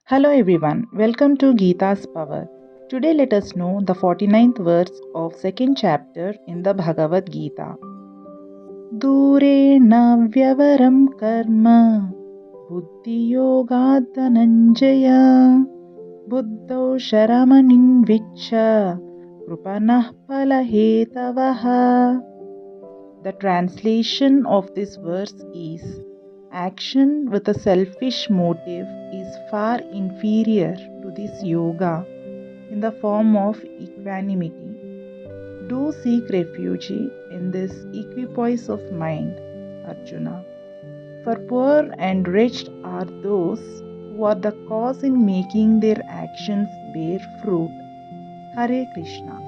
Hello everyone, welcome to Gita's Power. Today let us know the 49th verse of second chapter in the Bhagavad Gita. Durena vyavaram karma buddhi yoga dhananjaya buddhau sharamanin vichcha krupanah palahetavaha. The translation of this verse is: action with a selfish motive is far inferior to this yoga in the form of equanimity. Do seek refuge in this equipoise of mind, Arjuna. For poor and wretched are those who are the cause in making their actions bear fruit. Hare Krishna.